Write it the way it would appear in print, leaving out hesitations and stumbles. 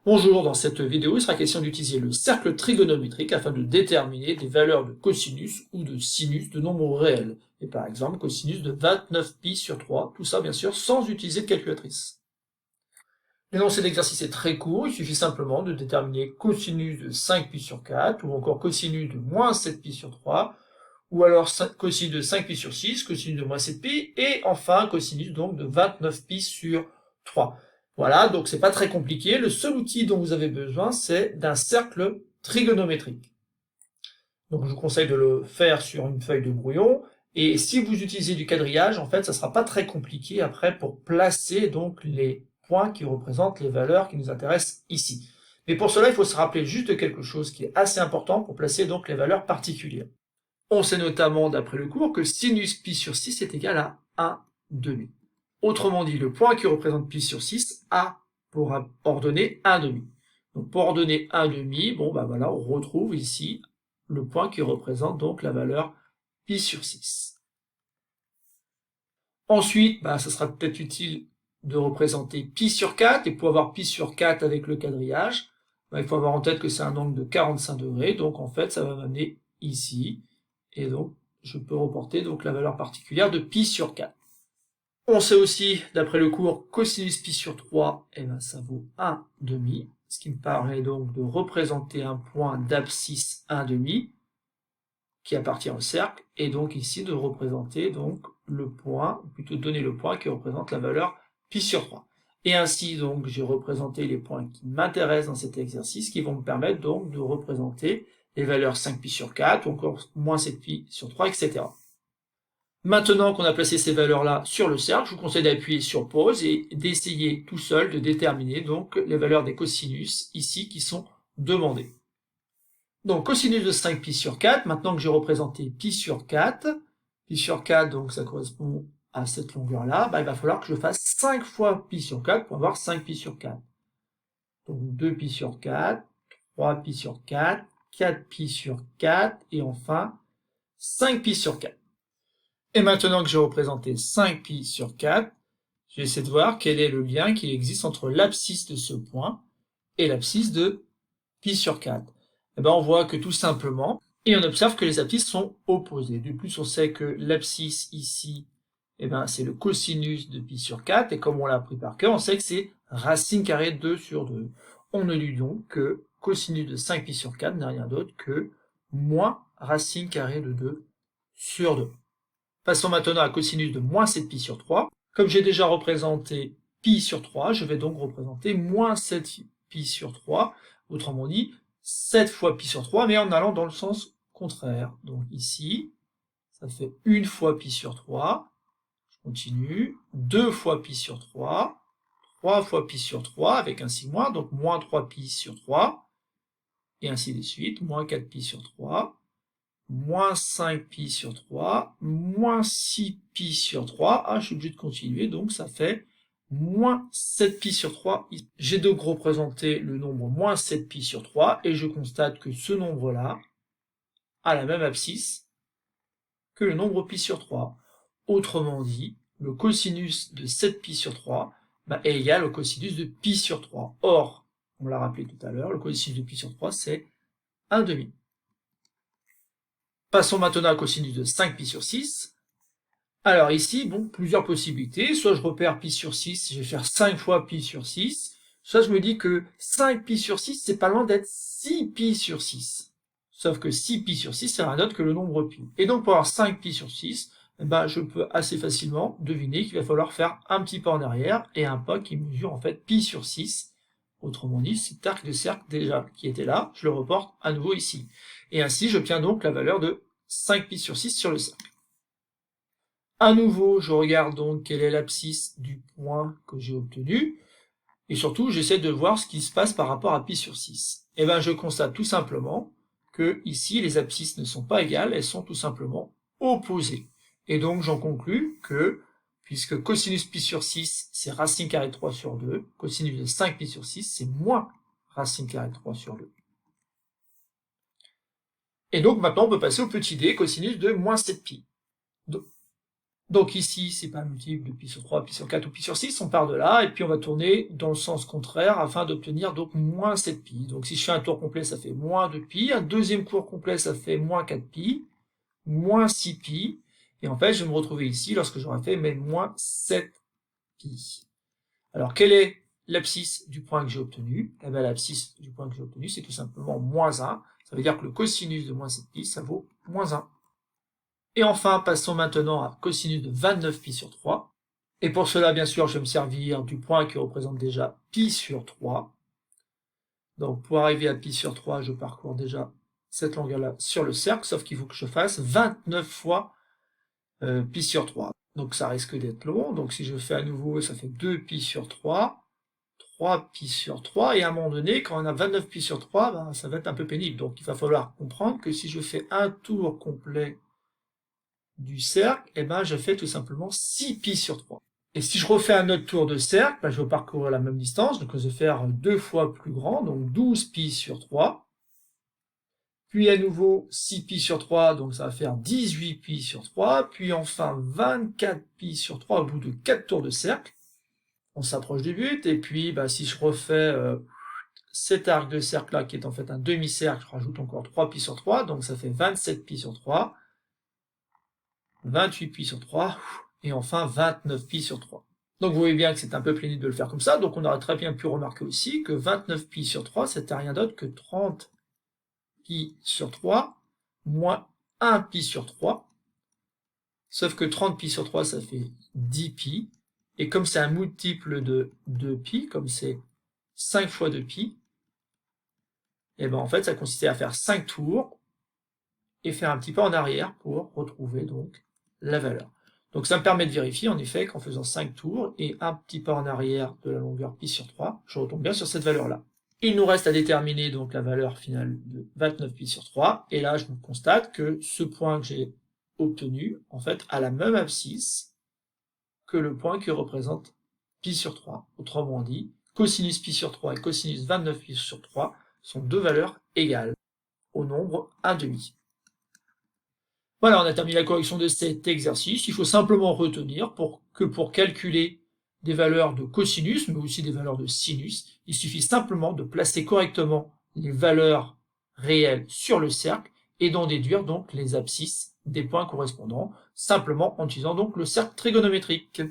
Bonjour, dans cette vidéo, il sera question d'utiliser le cercle trigonométrique afin de déterminer des valeurs de cosinus ou de sinus de nombres réels. Et par exemple, cosinus de 29π sur 3, tout ça bien sûr sans utiliser de calculatrice. L'énoncé d'exercice est très court, il suffit simplement de déterminer cosinus de 5π sur 4, ou encore cosinus de moins 7π sur 3, ou alors cosinus de 5π sur 6, cosinus de moins 7π, et enfin cosinus donc de 29π sur 3. Voilà, donc c'est pas très compliqué. Le seul outil dont vous avez besoin, c'est d'un cercle trigonométrique. Donc je vous conseille de le faire sur une feuille de brouillon. Et si vous utilisez du quadrillage, en fait, ça sera pas très compliqué après pour placer donc les points qui représentent les valeurs qui nous intéressent ici. Mais pour cela, il faut se rappeler juste de quelque chose qui est assez important pour placer donc les valeurs particulières. On sait notamment, d'après le cours, que sinus pi sur 6 est égal à 1 demi. Autrement dit, le point qui représente pi sur 6 a pour ordonnée 1 demi. Donc pour ordonner 1 demi, bon ben voilà, on retrouve ici le point qui représente donc la valeur pi sur 6. Ensuite, ça sera peut-être utile de représenter pi sur 4, et pour avoir pi sur 4 avec le quadrillage, il faut avoir en tête que c'est un angle de 45 degrés, donc en fait ça va m'amener ici, et donc je peux reporter donc la valeur particulière de pi sur 4. On sait aussi, d'après le cours, cosinus pi sur 3, ça vaut 1 demi, ce qui me permet donc de représenter un point d'abscisse 1 demi, qui appartient au cercle, et donc ici de représenter donc le point, ou plutôt donner le point qui représente la valeur pi sur 3. Et ainsi donc j'ai représenté les points qui m'intéressent dans cet exercice, qui vont me permettre donc de représenter les valeurs 5π sur 4, ou encore moins 7π sur 3, etc. Maintenant qu'on a placé ces valeurs-là sur le cercle, je vous conseille d'appuyer sur pause et d'essayer tout seul de déterminer donc les valeurs des cosinus ici qui sont demandées. Donc cosinus de 5π sur 4, maintenant que j'ai représenté pi sur 4, donc ça correspond à cette longueur-là, il va falloir que je fasse 5 fois pi sur 4 pour avoir 5π sur 4. Donc 2π sur 4, 3π sur 4, 4π sur 4, et enfin 5π sur 4. Et maintenant que j'ai représenté 5π sur 4, je vais essayer de voir quel est le lien qui existe entre l'abscisse de ce point et l'abscisse de pi sur 4. On voit que tout simplement, et on observe que les abscisses sont opposées. De plus, on sait que l'abscisse ici, c'est le cosinus de pi sur 4, et comme on l'a appris par cœur, on sait que c'est racine carrée de 2 sur 2. On ne dit donc que cosinus de 5π sur 4 n'est rien d'autre que moins racine carrée de 2 sur 2. Passons maintenant à cosinus de moins 7π sur 3. Comme j'ai déjà représenté pi sur 3, je vais donc représenter moins 7π sur 3, autrement dit, 7 fois pi sur 3, mais en allant dans le sens contraire. Donc ici, ça fait 1 fois pi sur 3, je continue, 2 fois pi sur 3, 3 fois pi sur 3, avec un signe moins, donc moins 3π sur 3, et ainsi de suite, moins 4π sur 3, moins 5π sur 3, moins 6π sur 3, je suis obligé de continuer, donc ça fait moins 7π sur 3. J'ai donc représenté le nombre moins 7π sur 3, et je constate que ce nombre-là a la même abscisse que le nombre π sur 3. Autrement dit, le cosinus de 7π sur 3 est égal au cosinus de π sur 3. Or, on l'a rappelé tout à l'heure, le cosinus de π sur 3, c'est 1 demi. Passons maintenant à cosinus de 5π sur 6. Alors ici, plusieurs possibilités. Soit je repère π sur 6, je vais faire 5 fois π sur 6. Soit je me dis que 5π sur 6, c'est pas loin d'être 6π sur 6. Sauf que 6π sur 6, c'est rien d'autre que le nombre π. Et donc pour avoir 5π sur 6, je peux assez facilement deviner qu'il va falloir faire un petit pas en arrière et un pas qui mesure en fait π sur 6. Autrement dit, cet arc de cercle déjà qui était là, je le reporte à nouveau ici. Et ainsi, j'obtiens donc la valeur de 5π sur 6 sur le cercle. À nouveau, je regarde donc quelle est l'abscisse du point que j'ai obtenu, et surtout, j'essaie de voir ce qui se passe par rapport à π sur 6. Et je constate tout simplement que ici, les abscisses ne sont pas égales, elles sont tout simplement opposées. Et donc, j'en conclus que, puisque cosinus π sur 6, c'est racine carrée de 3 sur 2, cosinus de 5π sur 6, c'est moins racine carrée de 3 sur 2. Et donc maintenant on peut passer au petit d, cosinus de moins 7π. Donc ici, c'est pas un multiple de pi sur 3, pi sur 4 ou pi sur 6, on part de là, et puis on va tourner dans le sens contraire afin d'obtenir donc moins 7pi. Donc si je fais un tour complet, ça fait moins 2pi, un deuxième tour complet, ça fait moins 4pi, moins 6pi, et en fait, je vais me retrouver ici lorsque j'aurai fait mes moins 7pi. Alors, quelle est l'abscisse du point que j'ai obtenu? Eh bien, l'abscisse du point que j'ai obtenu, c'est tout simplement moins 1. Ça veut dire que le cosinus de moins 7pi, ça vaut moins 1. Et enfin, passons maintenant à cosinus de 29pi sur 3. Et pour cela, bien sûr, je vais me servir du point qui représente déjà pi sur 3. Donc, pour arriver à pi sur 3, je parcours déjà cette longueur-là sur le cercle, sauf qu'il faut que je fasse 29 fois pi sur 3. Donc, ça risque d'être long. Donc, si je fais à nouveau, ça fait 2pi sur 3, 3pi sur 3, et à un moment donné, quand on a 29 pi sur 3, ben, ça va être un peu pénible. Donc, il va falloir comprendre que si je fais un tour complet du cercle, eh ben, je fais tout simplement 6pi sur 3. Et si je refais un autre tour de cercle, ben, je vais parcourir la même distance, donc je vais faire 2 fois plus grand, donc 12pi sur 3. Puis à nouveau 6pi sur 3, donc ça va faire 18pi sur 3. Puis enfin 24pi sur 3 au bout de 4 tours de cercle. On s'approche du but, et puis ben, si je refais cet arc de cercle là, qui est en fait un demi-cercle, je rajoute encore 3pi sur 3, donc ça fait 27pi sur 3. 28pi sur 3, et enfin 29pi sur 3. Donc vous voyez bien que c'est un peu pénible de le faire comme ça, donc on aurait très bien pu remarquer aussi que 29pi sur 3, c'était rien d'autre que 30pi sur 3, moins 1pi sur 3, sauf que 30pi sur 3, ça fait 10pi, et comme c'est un multiple de 2pi, comme c'est 5 fois 2pi, et ben en fait ça consistait à faire 5 tours, et faire un petit pas en arrière pour retrouver donc la valeur. Donc ça me permet de vérifier en effet qu'en faisant 5 tours et un petit pas en arrière de la longueur pi sur 3, je retombe bien sur cette valeur-là. Il nous reste à déterminer donc la valeur finale de 29pi sur 3, et là je constate que ce point que j'ai obtenu, en fait, a la même abscisse que le point qui représente pi sur 3. Autrement dit, cosinus pi sur 3 et cosinus 29pi sur 3 sont deux valeurs égales au nombre 1/2. Voilà, on a terminé la correction de cet exercice. Il faut simplement retenir que pour calculer des valeurs de cosinus, mais aussi des valeurs de sinus, il suffit simplement de placer correctement les valeurs réelles sur le cercle et d'en déduire donc les abscisses des points correspondants, simplement en utilisant donc le cercle trigonométrique.